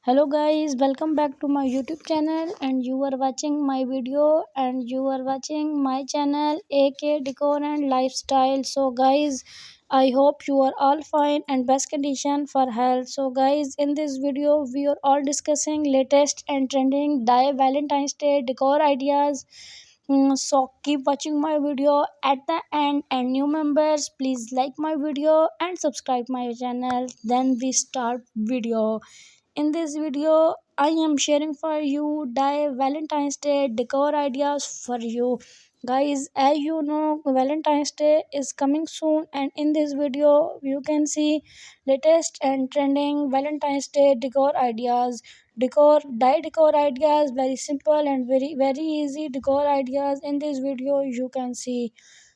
Hello guys, welcome back to my YouTube channel and you are watching my video and you are watching my channel AK Decor and Lifestyle. So guys, I hope you are all fine and best condition for health. So guys, in this video we are all discussing latest and trending Valentine's Day decor ideas. So keep watching my video at the end, and new members please like my video and subscribe my channel. Then we start video. In this video, I am sharing for you Valentine's Day decor ideas for you. Guys, as you know, Valentine's Day is coming soon, and in this video, you can see latest and trending Valentine's Day decor ideas. Decor ideas, very simple and very easy decor ideas. In this video, you can see.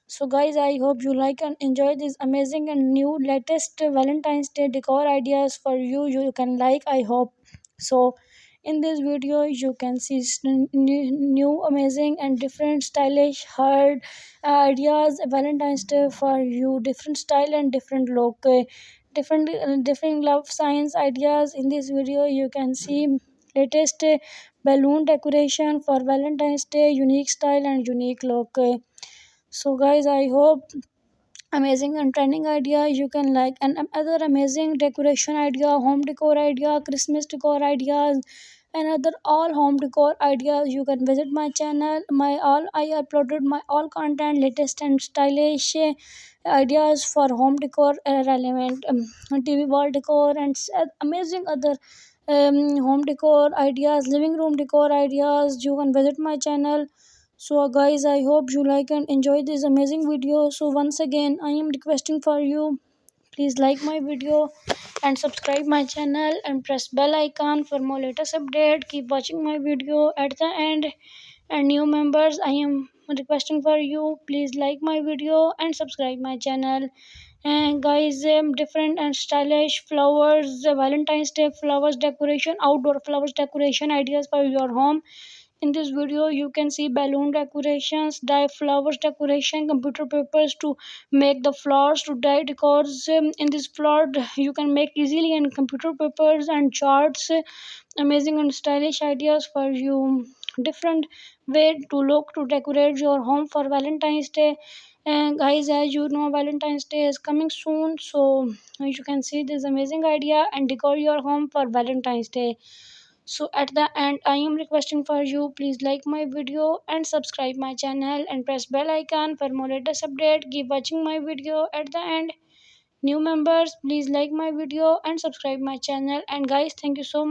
So guys, I hope you like and enjoy these amazing and new latest Valentine's Day decor ideas for you. You can like, I hope. So in this video you can see new amazing and different stylish hard ideas Valentine's Day for you, different style and different look, different love signs ideas. In this video you can see latest balloon decoration for Valentine's Day, unique style and unique look. So guys, I hope amazing and trending idea you can like, and other amazing decoration idea, home decor idea, Christmas decor ideas, and other all home decor ideas. You can visit my channel. My all I uploaded my all content, latest and stylish ideas for home decor, relevant TV wall decor and amazing other home decor ideas, living room decor ideas. You can visit my channel. So guys, I hope you like and enjoy this amazing video. So once again, I am requesting for you, please like my video and subscribe my channel and press bell icon for more latest update. Keep watching my video at the end. And new members, I am requesting for you, please like my video and subscribe my channel. And guys, different and stylish flowers, Valentine's Day flowers decoration, outdoor flowers decoration ideas for your home. In this video you can see balloon decorations, dye flowers decoration, computer papers to make the flowers to dye decors. In this flower you can make easily and computer papers and charts. Amazing and stylish ideas for you, different way to look to decorate your home for Valentine's Day. And guys, as you know, Valentine's Day is coming soon, so you can see this amazing idea and decor your home for Valentine's Day. So at the end, I am requesting for you, please like my video and subscribe my channel and press bell icon for more latest update. Keep watching my video at the end. New members, please like my video and subscribe my channel. And guys, thank you so much.